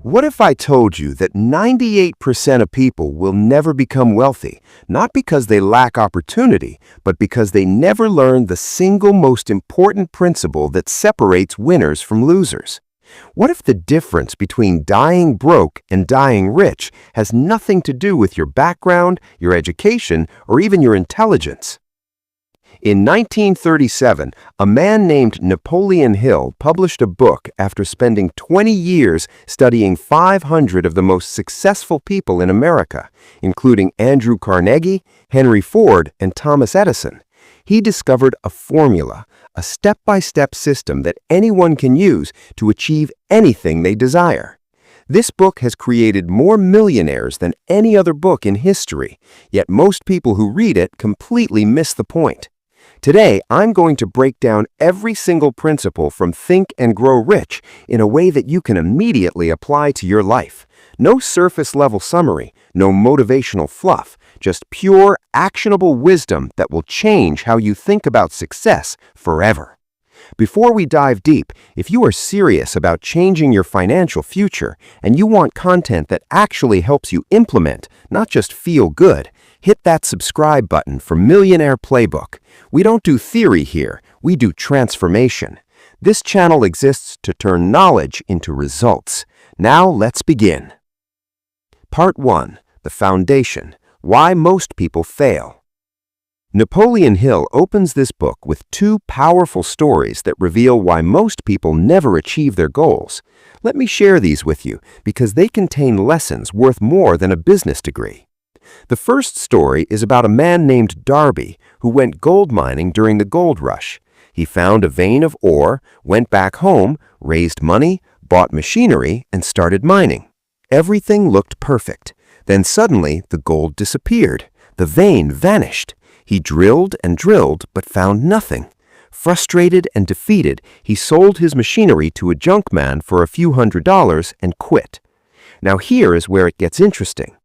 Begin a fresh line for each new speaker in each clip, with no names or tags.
What if I told you that 98% of people will never become wealthy, not because they lack opportunity, but because they never learned the single most important principle that separates winners from losers? What if the difference between dying broke and dying rich has nothing to do with your background, your education, or even your intelligence? In 1937, a man named Napoleon Hill published a book after spending 20 years studying 500 of the most successful people in America, including Andrew Carnegie, Henry Ford, and Thomas Edison. He discovered a formula, a step-by-step system that anyone can use to achieve anything they desire. This book has created more millionaires than any other book in history, yet most people who read it completely miss the point. Today, I'm going to break down every single principle from Think and Grow Rich in a way that you can immediately apply to your life. No surface-level summary, no motivational fluff, just pure, actionable wisdom that will change how you think about success forever. Before we dive deep, if you are serious about changing your financial future and you want content that actually helps you implement, not just feel good, hit that subscribe button for Millionaire Playbook. We don't do theory here, we do transformation. This channel exists to turn knowledge into results. Now let's begin. Part 1. The Foundation. Why Most People Fail. Napoleon Hill opens this book with two powerful stories that reveal why most people never achieve their goals. Let me share these with you because they contain lessons worth more than a business degree. The first story is about a man named Darby who went gold mining during the gold rush. He found a vein of ore, went back home, raised money, bought machinery, and started mining. Everything looked perfect. Then suddenly the gold disappeared. The vein vanished. He drilled and drilled but found nothing. Frustrated and defeated, he sold his machinery to a junk man for a few $100s and quit. Now here is where it gets interesting.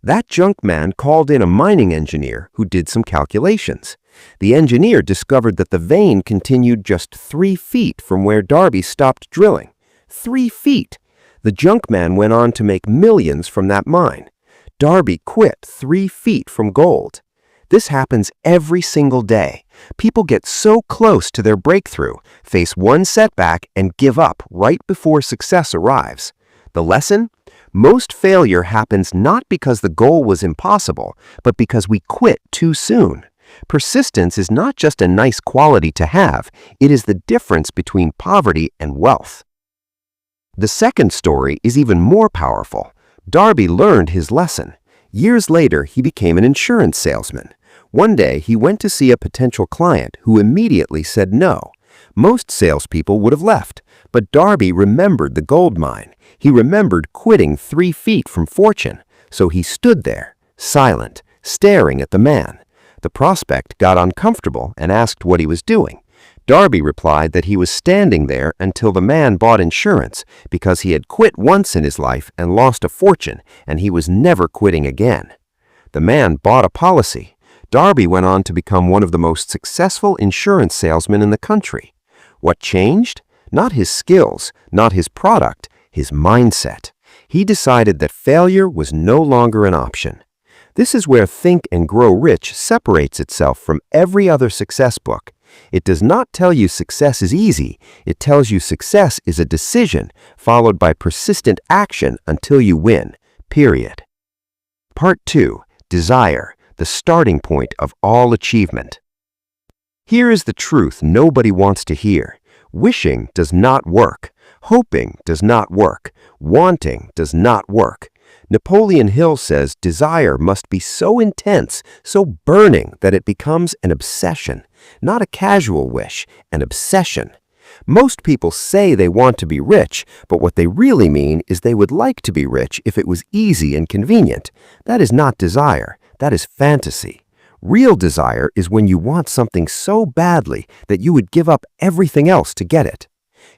That junk man called in a mining engineer who did some calculations. The engineer discovered that the vein continued just 3 feet from where Darby stopped drilling. 3 feet! The junk man went on to make millions from that mine. Darby quit 3 feet from gold. This happens every single day. People get so close to their breakthrough, face one setback, and give up right before success arrives. The lesson? Most failure happens not because the goal was impossible, but because we quit too soon. Persistence is not just a nice quality to have, it is the difference between poverty and wealth. The second story is even more powerful. Darby learned his lesson. Years later, he became an insurance salesman. One day, he went to see a potential client who immediately said no. Most salespeople would have left, but Darby remembered the gold mine. He remembered quitting 3 feet from fortune, so he stood there, silent, staring at the man. The prospect got uncomfortable and asked what he was doing. Darby replied that he was standing there until the man bought insurance because he had quit once in his life and lost a fortune, and he was never quitting again. The man bought a policy. Darby went on to become one of the most successful insurance salesmen in the country. What changed? Not his skills, not his product, his mindset. He decided that failure was no longer an option. This is where Think and Grow Rich separates itself from every other success book. It does not tell you success is easy. It tells you success is a decision followed by persistent action until you win, period. Part 2. Desire, the starting point of all achievement. Here is the truth nobody wants to hear. Wishing does not work. Hoping does not work. Wanting does not work. Napoleon Hill says desire must be so intense, so burning that it becomes an obsession. Not a casual wish, an obsession. Most people say they want to be rich, but what they really mean is they would like to be rich if it was easy and convenient. That is not desire. That is fantasy. Real desire is when you want something so badly that you would give up everything else to get it.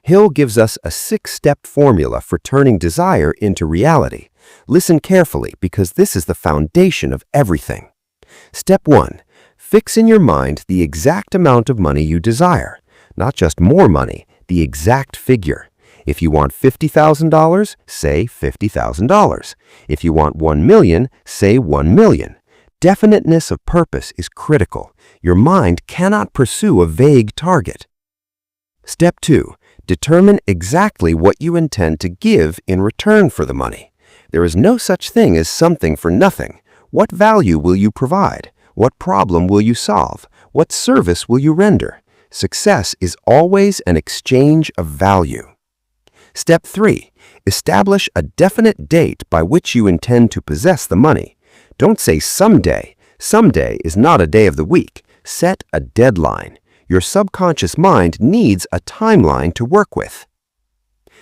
Hill gives us a 6-step formula for turning desire into reality. Listen carefully because this is the foundation of everything. Step 1. Fix in your mind the exact amount of money you desire. Not just more money, the exact figure. If you want $50,000, say $50,000. If you want 1 million, say 1 million. Definiteness of purpose is critical. Your mind cannot pursue a vague target. Step 2. Determine exactly what you intend to give in return for the money. There is no such thing as something for nothing. What value will you provide? What problem will you solve? What service will you render? Success is always an exchange of value. Step 3. Establish a definite date by which you intend to possess the money. Don't say someday. Someday is not a day of the week. Set a deadline. Your subconscious mind needs a timeline to work with.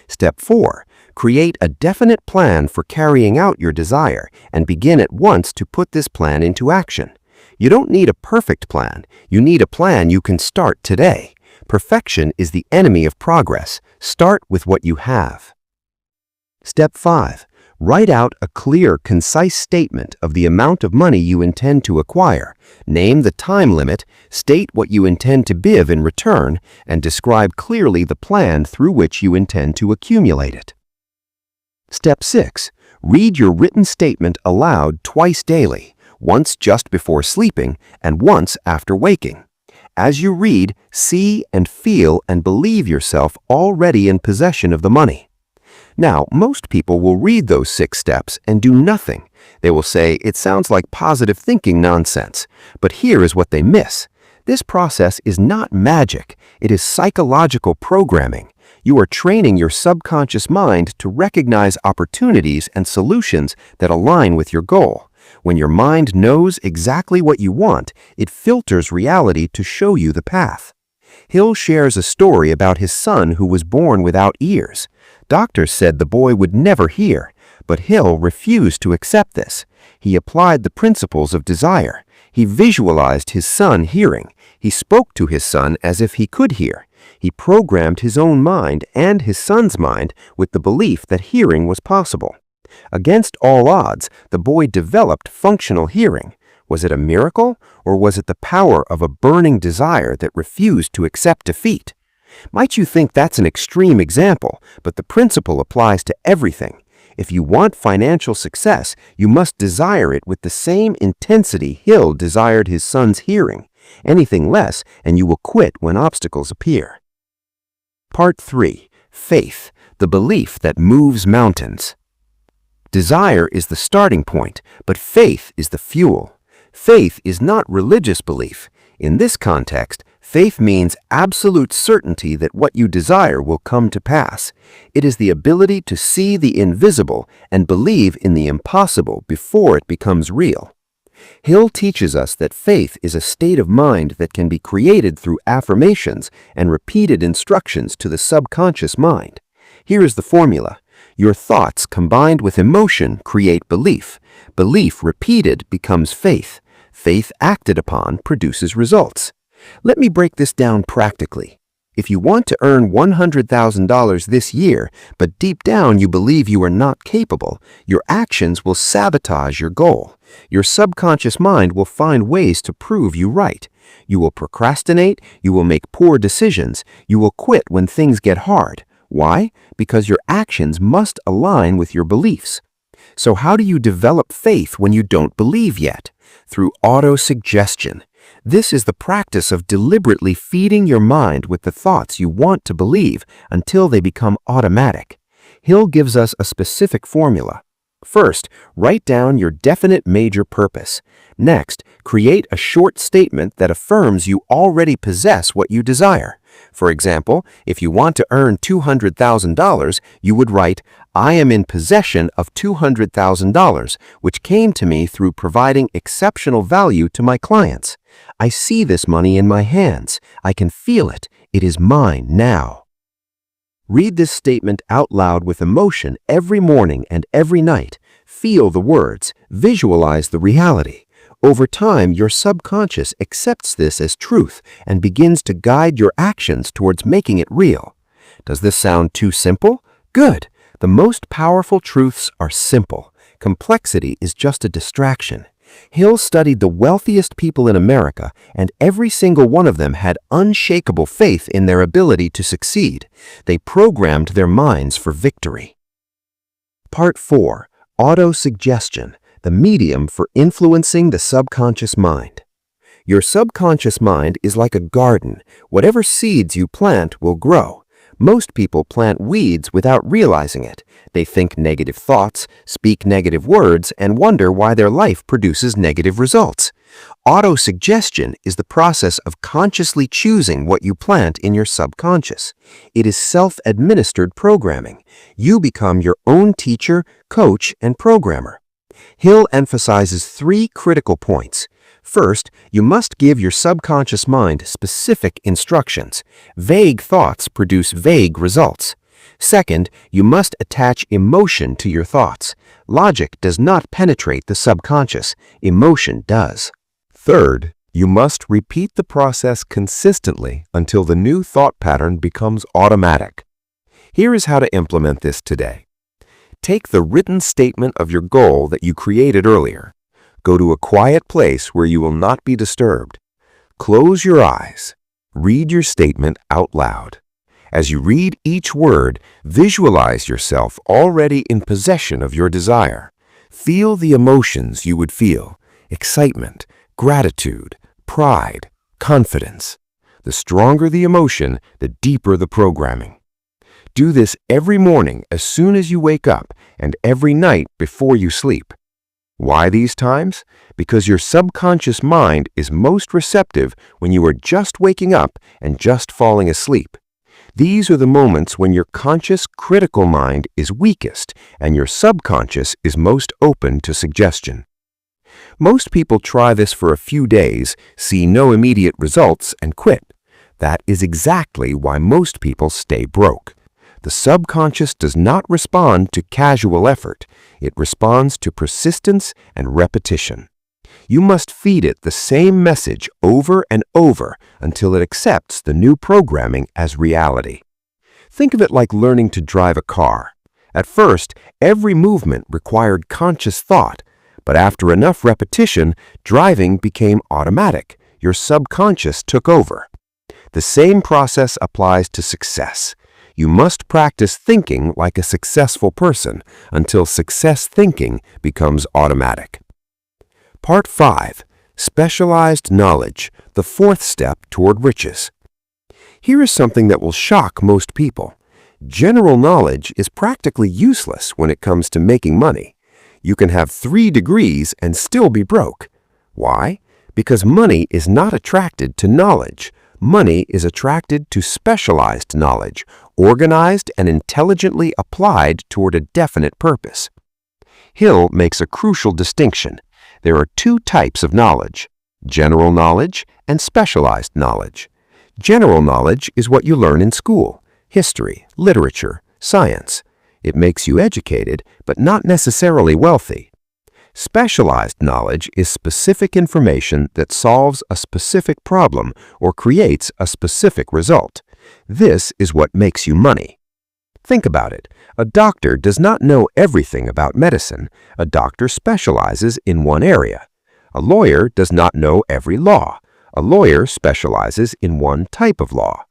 Step 4. Create a definite plan for carrying out your desire and begin at once to put this plan into action. You don't need a perfect plan. You need a plan you can start today. Perfection is the enemy of progress. Start with what you have. Step 5. Write out a clear, concise statement of the amount of money you intend to acquire. Name the time limit, state what you intend to give in return, and describe clearly the plan through which you intend to accumulate it. Step 6. Read your written statement aloud twice daily, once just before sleeping and once after waking. As you read, see and feel and believe yourself already in possession of the money. Now, most people will read those 6 steps and do nothing. They will say, it sounds like positive thinking nonsense. But here is what they miss. This process is not magic. It is psychological programming. You are training your subconscious mind to recognize opportunities and solutions that align with your goal. When your mind knows exactly what you want, it filters reality to show you the path. Hill shares a story about his son who was born without ears. Doctors said the boy would never hear, but Hill refused to accept this. He applied the principles of desire. He visualized his son hearing. He spoke to his son as if he could hear. He programmed his own mind and his son's mind with the belief that hearing was possible. Against all odds, the boy developed functional hearing. Was it a miracle, or was it the power of a burning desire that refused to accept defeat? Might you think that's an extreme example, but the principle applies to everything. If you want financial success, you must desire it with the same intensity Hill desired his son's hearing. Anything less, and you will quit when obstacles appear. Part 3. Faith, the belief that moves mountains. Desire is the starting point, but faith is the fuel. Faith is not religious belief. In this context, faith means absolute certainty that what you desire will come to pass. It is the ability to see the invisible and believe in the impossible before it becomes real. Hill teaches us that faith is a state of mind that can be created through affirmations and repeated instructions to the subconscious mind. Here is the formula. Your thoughts combined with emotion create belief. Belief repeated becomes faith. Faith acted upon produces results. Let me break this down practically. If you want to earn $100,000 this year, but deep down you believe you are not capable, your actions will sabotage your goal. Your subconscious mind will find ways to prove you right. You will procrastinate, you will make poor decisions, you will quit when things get hard. Why? Because your actions must align with your beliefs. So how do you develop faith when you don't believe yet? Through auto-suggestion. This is the practice of deliberately feeding your mind with the thoughts you want to believe until they become automatic. Hill gives us a specific formula. First, write down your definite major purpose. Next, create a short statement that affirms you already possess what you desire. For example, if you want to earn $200,000, you would write, I am in possession of $200,000, which came to me through providing exceptional value to my clients. I see this money in my hands. I can feel it. It is mine now. Read this statement out loud with emotion every morning and every night. Feel the words. Visualize the reality. Over time, your subconscious accepts this as truth and begins to guide your actions towards making it real. Does this sound too simple? Good. The most powerful truths are simple. Complexity is just a distraction. Hill studied the wealthiest people in America, and every single one of them had unshakable faith in their ability to succeed. They programmed their minds for victory. Part 4. Autosuggestion, the medium for influencing the subconscious mind. Your subconscious mind is like a garden. Whatever seeds you plant will grow. Most people plant weeds without realizing it. They think negative thoughts, speak negative words, and wonder why their life produces negative results. Autosuggestion is the process of consciously choosing what you plant in your subconscious. It is self-administered programming. You become your own teacher, coach, and programmer. Hill emphasizes 3 critical points. First, you must give your subconscious mind specific instructions. Vague thoughts produce vague results. Second, you must attach emotion to your thoughts. Logic does not penetrate the subconscious. Emotion does. Third, you must repeat the process consistently until the new thought pattern becomes automatic. Here is how to implement this today. Take the written statement of your goal that you created earlier. Go to a quiet place where you will not be disturbed. Close your eyes. Read your statement out loud. As you read each word, visualize yourself already in possession of your desire. Feel the emotions you would feel: excitement, gratitude, pride, confidence. The stronger the emotion, the deeper the programming. Do this every morning as soon as you wake up and every night before you sleep. Why these times? Because your subconscious mind is most receptive when you are just waking up and just falling asleep. These are the moments when your conscious, critical mind is weakest and your subconscious is most open to suggestion. Most people try this for a few days, see no immediate results, and quit. That is exactly why most people stay broke. The subconscious does not respond to casual effort. It responds to persistence and repetition. You must feed it the same message over and over until it accepts the new programming as reality. Think of it like learning to drive a car. At first, every movement required conscious thought, but after enough repetition, driving became automatic. Your subconscious took over. The same process applies to success. You must practice thinking like a successful person until success thinking becomes automatic. Part 5. Specialized knowledge, the 4th step toward riches. Here is something that will shock most people. General knowledge is practically useless when it comes to making money. You can have 3 degrees and still be broke. Why? Because money is not attracted to knowledge. Money is attracted to specialized knowledge, organized and intelligently applied toward a definite purpose. Hill makes a crucial distinction. There are 2 types of knowledge: general knowledge and specialized knowledge. General knowledge is what you learn in school: history, literature, science. It makes you educated, but not necessarily wealthy. Specialized knowledge is specific information that solves a specific problem or creates a specific result. This is what makes you money. Think about it. A doctor does not know everything about medicine. A doctor specializes in one area. A lawyer does not know every law. A lawyer specializes in one type of law.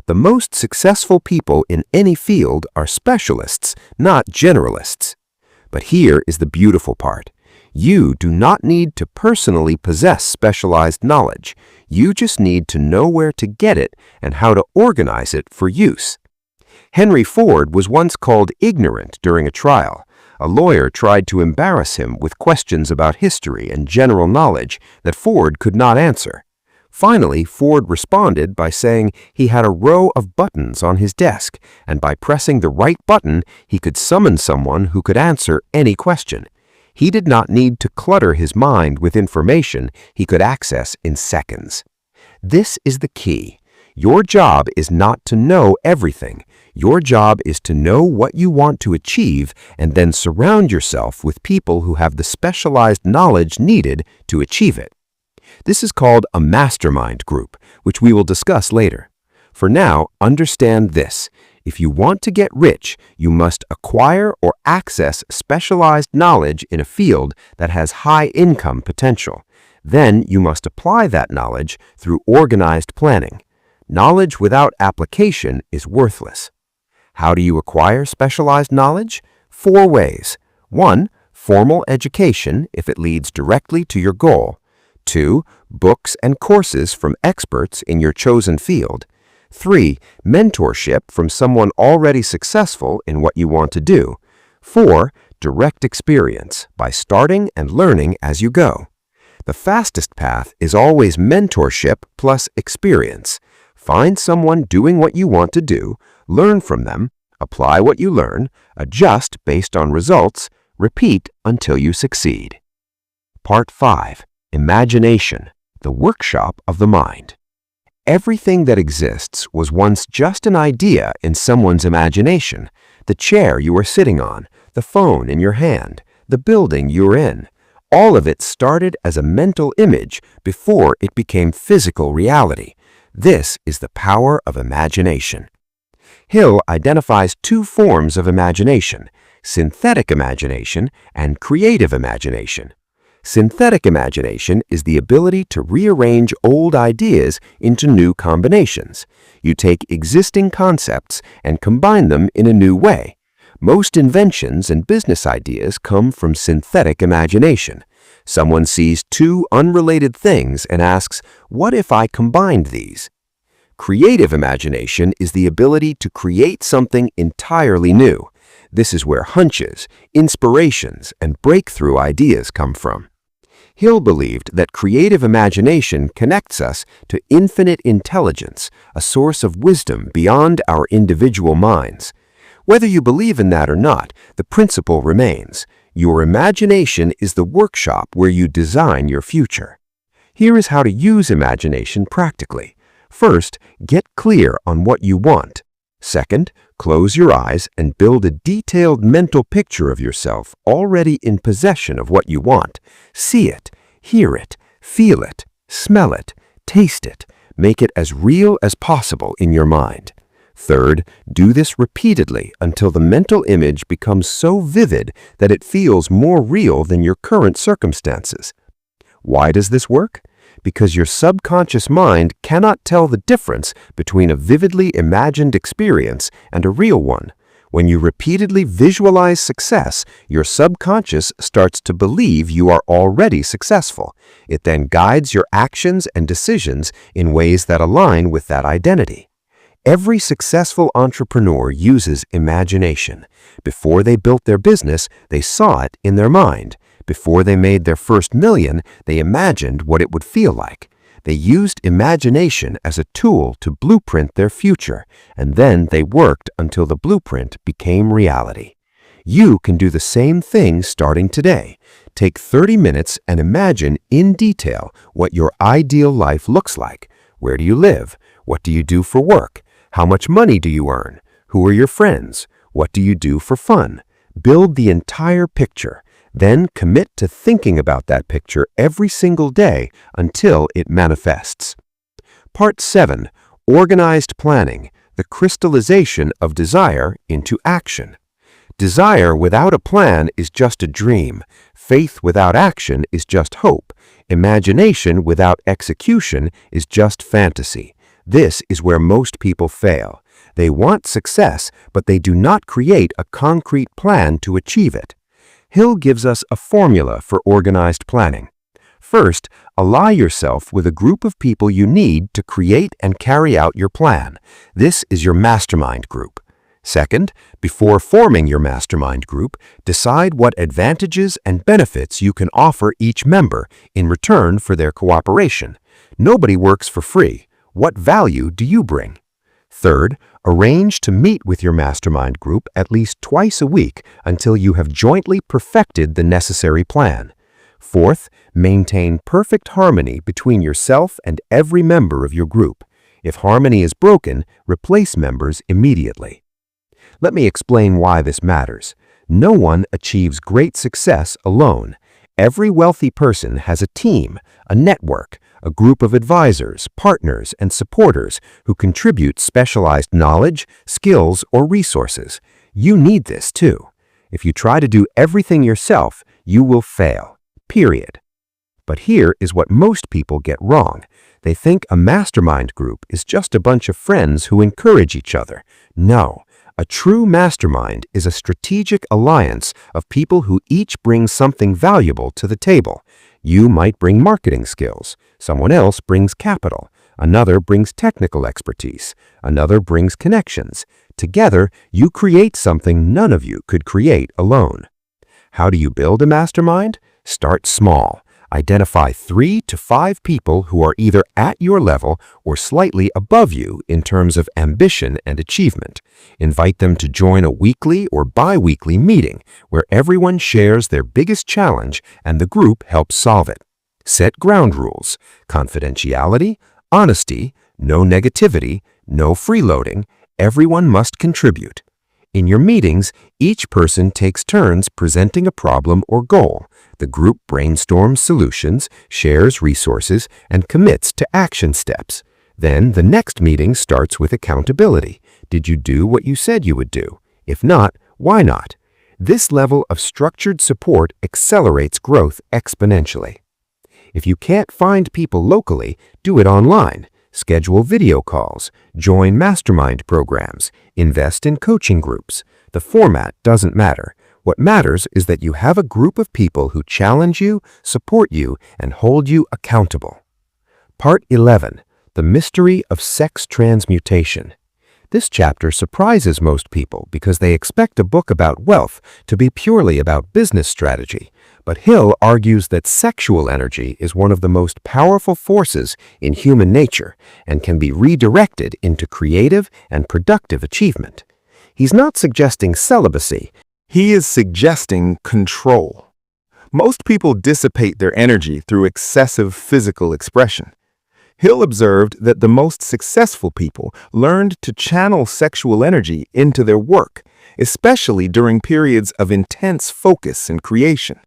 The most successful people in any field are specialists, not generalists. But here is the beautiful part. You do not need to personally possess specialized knowledge. You just need to know where to get it and how to organize it for use. Henry Ford was once called ignorant during a trial. A lawyer tried to embarrass him with questions about history and general knowledge that Ford could not answer. Finally, Ford responded by saying he had a row of buttons on his desk, and by pressing the right button, he could summon someone who could answer any question. He did not need to clutter his mind with information he could access in seconds. This is the key. Your job is not to know everything. Your job is to know what you want to achieve and then surround yourself with people who have the specialized knowledge needed to achieve it. This is called a mastermind group, which we will discuss later. For now, understand this. If you want to get rich, you must acquire or access specialized knowledge in a field that has high income potential. Then you must apply that knowledge through organized planning. Knowledge without application is worthless. How do you acquire specialized knowledge? 4 ways. 1. Formal education if it leads directly to your goal. 2. Books and courses from experts in your chosen field. 3. Mentorship from someone already successful in what you want to do. 4. Direct experience by starting and learning as you go. The fastest path is always mentorship plus experience. Find someone doing what you want to do, learn from them, apply what you learn, adjust based on results, repeat until you succeed. Part 5. Imagination, the workshop of the mind. Everything that exists was once just an idea in someone's imagination. The chair you are sitting on, the phone in your hand, the building you're in. All of it started as a mental image before it became physical reality. This is the power of imagination. Hill identifies 2 forms of imagination, synthetic imagination and creative imagination. Synthetic imagination is the ability to rearrange old ideas into new combinations. You take existing concepts and combine them in a new way. Most inventions and business ideas come from synthetic imagination. Someone sees 2 unrelated things and asks, "What if I combined these?" Creative imagination is the ability to create something entirely new. This is where hunches, inspirations, and breakthrough ideas come from. Hill believed that creative imagination connects us to infinite intelligence, a source of wisdom beyond our individual minds. Whether you believe in that or not, the principle remains. Your imagination is the workshop where you design your future. Here is how to use imagination practically. First, get clear on what you want. Second, close your eyes and build a detailed mental picture of yourself already in possession of what you want. See it, hear it, feel it, smell it, taste it. Make it as real as possible in your mind. Third, do this repeatedly until the mental image becomes so vivid that it feels more real than your current circumstances. Why does this work? Because your subconscious mind cannot tell the difference between a vividly imagined experience and a real one. When you repeatedly visualize success, your subconscious starts to believe you are already successful. It then guides your actions and decisions in ways that align with that identity. Every successful entrepreneur uses imagination. Before they built their business, they saw it in their mind. Before they made their first million, they imagined what it would feel like. They used imagination as a tool to blueprint their future, and then they worked until the blueprint became reality. You can do the same thing starting today. Take 30 minutes and imagine in detail what your ideal life looks like. Where do you live? What do you do for work? How much money do you earn? Who are your friends? What do you do for fun? Build the entire picture. Then commit to thinking about that picture every single day until it manifests. Part 7. Organized planning, the crystallization of desire into action. Desire without a plan is just a dream. Faith without action is just hope. Imagination without execution is just fantasy. This is where most people fail. They want success, but they do not create a concrete plan to achieve it. Hill gives us a formula for organized planning. First, ally yourself with a group of people you need to create and carry out your plan. This is your mastermind group. Second, before forming your mastermind group, decide what advantages and benefits you can offer each member in return for their cooperation. Nobody works for free. What value do you bring? Third, arrange to meet with your mastermind group at least twice a week until you have jointly perfected the necessary plan. Fourth, maintain perfect harmony between yourself and every member of your group. If harmony is broken, replace members immediately. Let me explain why this matters. No one achieves great success alone. Every wealthy person has a team, a network, a group of advisors, partners, and supporters who contribute specialized knowledge, skills, or resources. You need this too. If you try to do everything yourself, you will fail. Period. But here is what most people get wrong. They think a mastermind group is just a bunch of friends who encourage each other. No. A true mastermind is a strategic alliance of people who each bring something valuable to the table. You might bring marketing skills, someone else brings capital, another brings technical expertise, another brings connections. Together, you create something none of you could create alone. How do you build a mastermind? Start small. Identify 3 to 5 people who are either at your level or slightly above you in terms of ambition and achievement. Invite them to join a weekly or bi-weekly meeting where everyone shares their biggest challenge and the group helps solve it. Set ground rules: confidentiality, honesty, no negativity, no freeloading. Everyone must contribute. In your meetings, each person takes turns presenting a problem or goal. The group brainstorms solutions, shares resources, and commits to action steps. Then the next meeting starts with accountability. Did you do what you said you would do? If not, why not? This level of structured support accelerates growth exponentially. If you can't find people locally, do it online. Schedule video calls, join mastermind programs, invest in coaching groups. The format doesn't matter. What matters is that you have a group of people who challenge you, support you, and hold you accountable. Part 11. The Mystery of Sex Transmutation. This chapter surprises most people because they expect a book about wealth to be purely about business strategy. But Hill argues that sexual energy is one of the most powerful forces in human nature and can be redirected into creative and productive achievement. He's not suggesting celibacy.
He is suggesting control. Most people dissipate their energy through excessive physical expression. Hill observed that the most successful people learned to channel sexual energy into their work, especially during periods of intense focus and creation.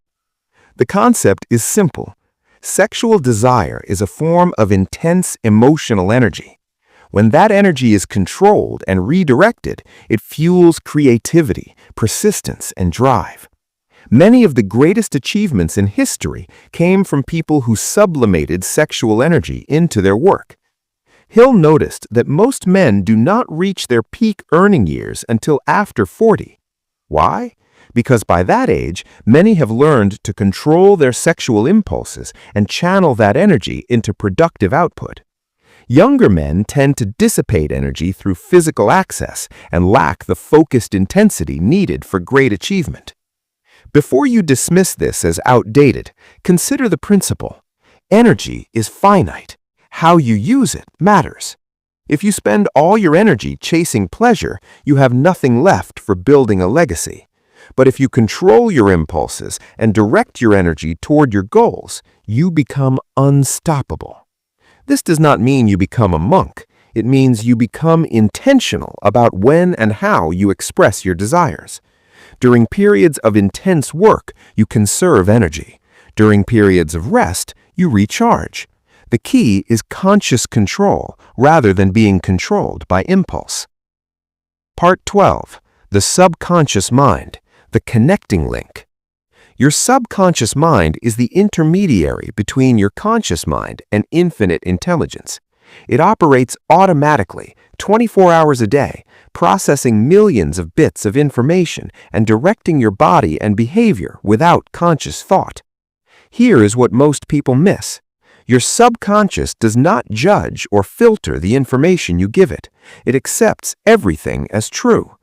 The concept is simple. Sexual desire is a form of intense emotional energy. When that energy is controlled and redirected, it fuels creativity, persistence, and drive. Many of the greatest achievements in history came from people who sublimated sexual energy into their work. Hill noticed that most men do not reach their peak earning years until after 40. Why? Because by that age, many have learned to control their sexual impulses and channel that energy into productive output. Younger men tend to dissipate energy through physical access and lack the focused intensity needed for great achievement. Before you dismiss this as outdated, consider the principle. Energy is finite. How you use it matters. If you spend all your energy chasing pleasure, you have nothing left for building a legacy. But if you control your impulses and direct your energy toward your goals, you become unstoppable. This does not mean you become a monk. It means you become intentional about when and how you express your desires. During periods of intense work, you conserve energy. During periods of rest, you recharge. The key is conscious control rather than being controlled by impulse. Part 12. The Subconscious Mind, the Connecting Link. Your subconscious mind is the intermediary between your conscious mind and infinite intelligence. It operates automatically, 24 hours a day, processing millions of bits of information and directing your body and behavior without conscious thought. Here is what most people miss. Your subconscious does not judge or filter the information you give it. It accepts everything as true.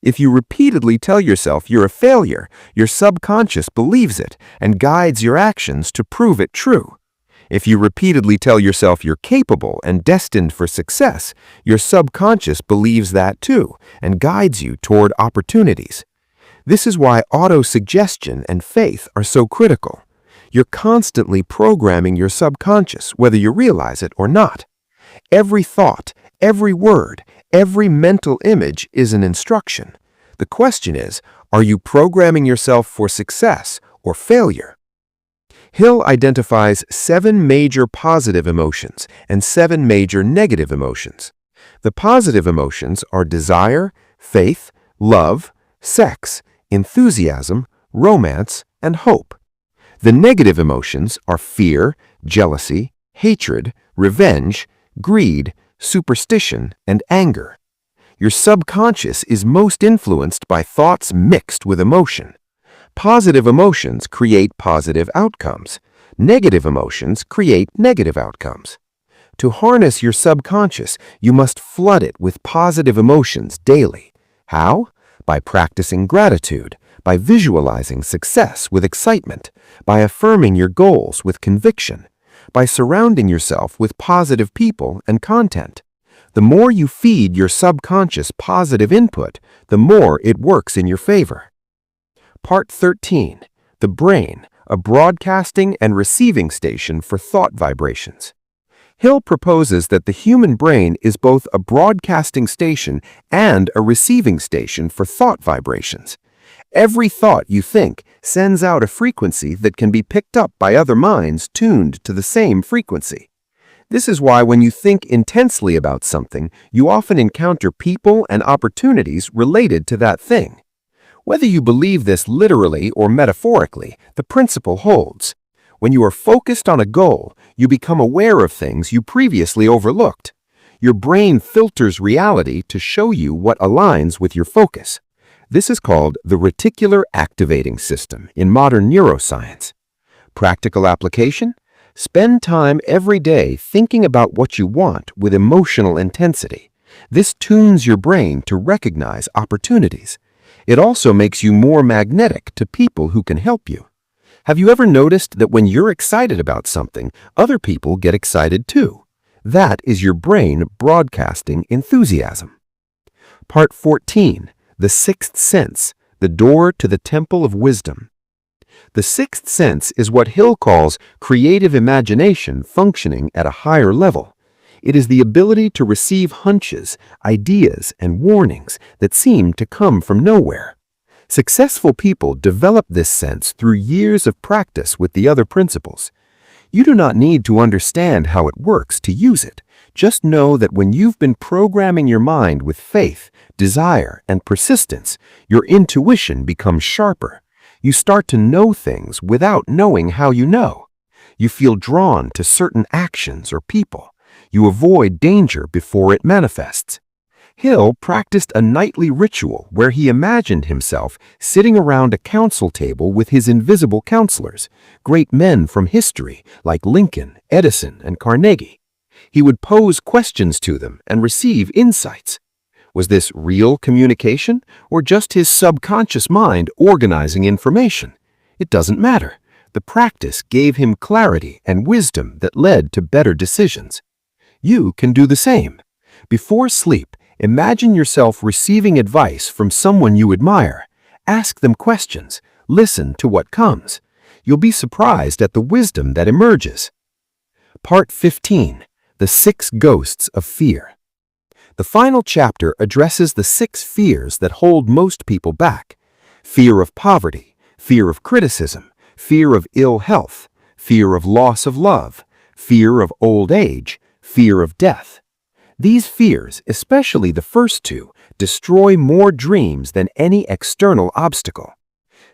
If you repeatedly tell yourself you're a failure, your subconscious believes it and guides your actions to prove it true. If you repeatedly tell yourself you're capable and destined for success, your subconscious believes that too and guides you toward opportunities. This is why autosuggestion and faith are so critical. You're constantly programming your subconscious, whether you realize it or not. Every thought, every word, every mental image is an instruction. The question is, are you programming yourself for success or failure?
Hill identifies 7 major positive emotions and 7 major negative emotions. The positive emotions are desire, faith, love, sex, enthusiasm, romance, and hope. The negative emotions are fear, jealousy, hatred, revenge, greed, superstition, and anger. Your subconscious is most influenced by thoughts mixed with emotion. Positive emotions create positive outcomes. Negative emotions create negative outcomes. To harness your subconscious, you must flood it with positive emotions daily. How? By practicing gratitude, by visualizing success with excitement, by affirming your goals with conviction, by surrounding yourself with positive people and content. The more you feed your subconscious positive input, the more it works in your favor. Part 13. The Brain, a broadcasting and receiving station for thought vibrations. Hill proposes that the human brain is both a broadcasting station and a receiving station for thought vibrations. Every thought you think sends out a frequency that can be picked up by other minds tuned to the same frequency. This is why when you think intensely about something, you often encounter people and opportunities related to that thing. Whether you believe this literally or metaphorically, the principle holds. When you are focused on a goal, you become aware of things you previously overlooked. Your brain filters reality to show you what aligns with your focus. This is called the reticular activating system in modern neuroscience. Practical application? Spend time every day thinking about what you want with emotional intensity. This tunes your brain to recognize opportunities. It also makes you more magnetic to people who can help you. Have you ever noticed that when you're excited about something, other people get excited too? That is your brain broadcasting enthusiasm. Part 14. The Sixth Sense, the door to the Temple of Wisdom. The sixth sense is what Hill calls creative imagination functioning at a higher level. It is the ability to receive hunches, ideas, and warnings that seem to come from nowhere. Successful people develop this sense through years of practice with the other principles. You do not need to understand how it works to use it. Just know that when you've been programming your mind with faith, desire, and persistence, your intuition becomes sharper. You start to know things without knowing how you know. You feel drawn to certain actions or people. You avoid danger before it manifests. Hill practiced a nightly ritual where he imagined himself sitting around a council table with his invisible counselors, great men from history like Lincoln, Edison, and Carnegie. He would pose questions to them and receive insights. Was this real communication or just his subconscious mind organizing information? It doesn't matter. The practice gave him clarity and wisdom that led to better decisions. You can do the same. Before sleep, imagine yourself receiving advice from someone you admire. Ask them questions. Listen to what comes. You'll be surprised at the wisdom that emerges. Part 15. The 6 Ghosts of Fear. The final chapter addresses the 6 fears that hold most people back. Fear of poverty, fear of criticism, fear of ill health, fear of loss of love, fear of old age, fear of death. These fears, especially the first 2, destroy more dreams than any external obstacle.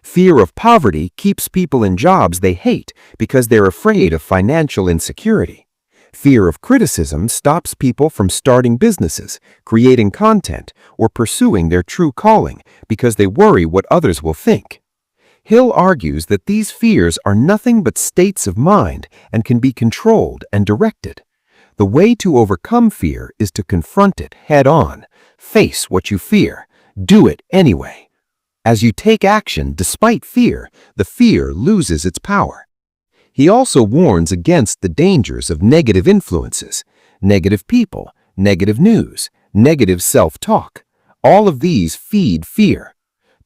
Fear of poverty keeps people in jobs they hate because they're afraid of financial insecurity. Fear of criticism stops people from starting businesses, creating content, or pursuing their true calling because they worry what others will think. Hill argues that these fears are nothing but states of mind and can be controlled and directed. The way to overcome fear is to confront it head-on. Face what you fear. Do it anyway. As you take action despite fear, the fear loses its power. He also warns against the dangers of negative influences, negative people, negative news, negative self-talk. All of these feed fear.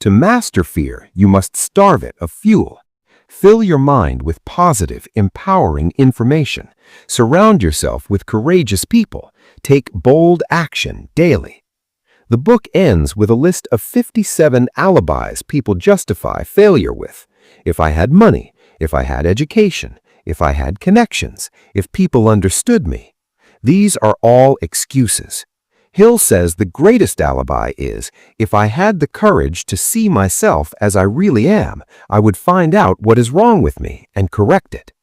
To master fear, you must starve it of fuel. Fill your mind with positive, empowering information. Surround yourself with courageous people. Take bold action daily. The book ends with a list of 57 alibis people justify failure with. If I had money, if I had education, if I had connections, if people understood me. These are all excuses. Hill says the greatest alibi is, if I had the courage to see myself as I really am, I would find out what is wrong with me and correct it.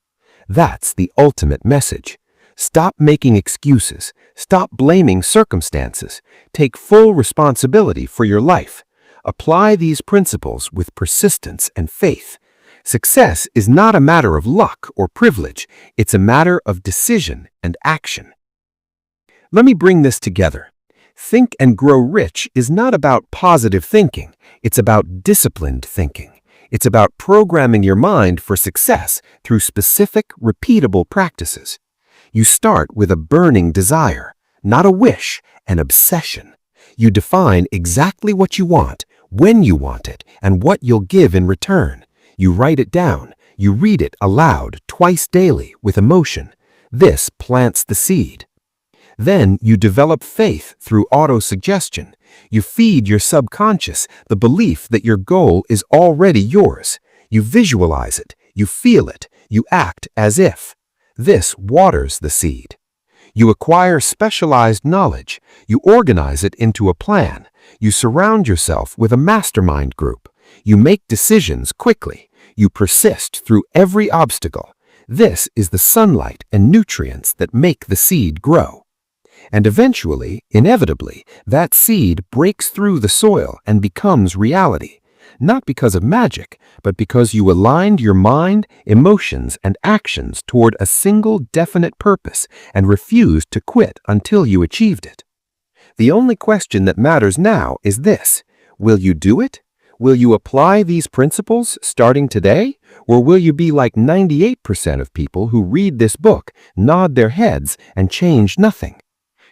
That's the ultimate message. Stop making excuses. Stop blaming circumstances. Take full responsibility for your life. Apply these principles with persistence and faith. Success is not a matter of luck or privilege. It's a matter of decision and action. Let me bring this together. Think and Grow Rich is not about positive thinking. It's about disciplined thinking. It's about programming your mind for success through specific, repeatable practices. You start with a burning desire, not a wish, an obsession. You define exactly what you want, when you want it, and what you'll give in return. You write it down. You read it aloud twice daily with emotion. This plants the seed. Then you develop faith through auto-suggestion. You feed your subconscious the belief that your goal is already yours. You visualize it. You feel it. You act as if. This waters the seed. You acquire specialized knowledge. You organize it into a plan. You surround yourself with a mastermind group. You make decisions quickly. You persist through every obstacle. This is the sunlight and nutrients that make the seed grow. And eventually, inevitably, that seed breaks through the soil and becomes reality, not because of magic, but because you aligned your mind, emotions, and actions toward a single definite purpose and refused to quit until you achieved it. The only question that matters now is this: will you do it? Will you apply these principles starting today? Or will you be like 98% of people who read this book, nod their heads, and change nothing?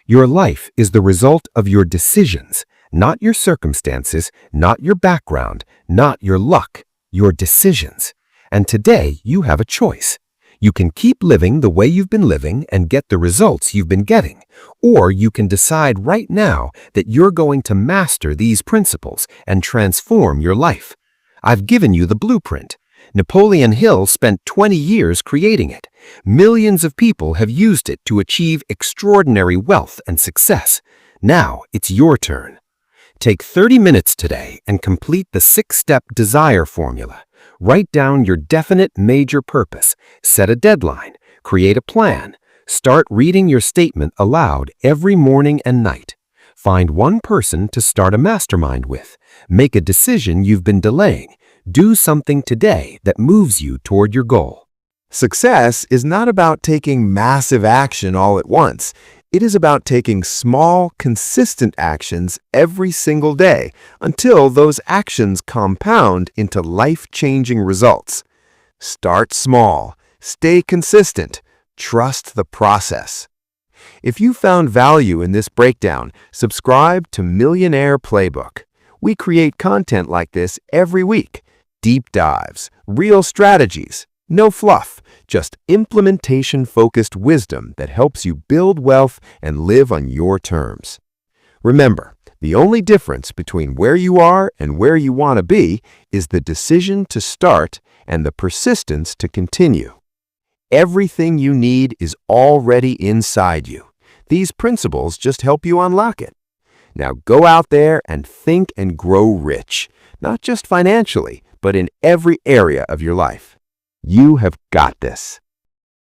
Your life is the result of your decisions, not your circumstances, not your background, not your luck, your decisions. And today you have a choice. You can keep living the way you've been living and get the results you've been getting, or you can decide right now that you're going to master these principles and transform your life. I've given you the blueprint. Napoleon Hill spent 20 years creating it. Millions of people have used it to achieve extraordinary wealth and success. Now it's your turn. Take 30 minutes today and complete the 6-step desire formula. Write down your definite major purpose. Set a deadline. Create a plan. Start reading your statement aloud every morning and night. Find one person to start a mastermind with. Make a decision you've been delaying. Do something today that moves you toward your goal.
Success is not about taking massive action all at once. It is about taking small, consistent actions every single day until those actions compound into life-changing results. Start small. Stay consistent. Trust the process. If you found value in this breakdown, subscribe to Millionaire Playbook. We create content like this every week. Deep dives, real strategies, no fluff, just implementation-focused wisdom that helps you build wealth and live on your terms. Remember, the only difference between where you are and where you want to be is the decision to start and the persistence to continue. Everything you need is already inside you. These principles just help you unlock it. Now go out there and think and grow rich, not just financially, but in every area of your life. You have got this.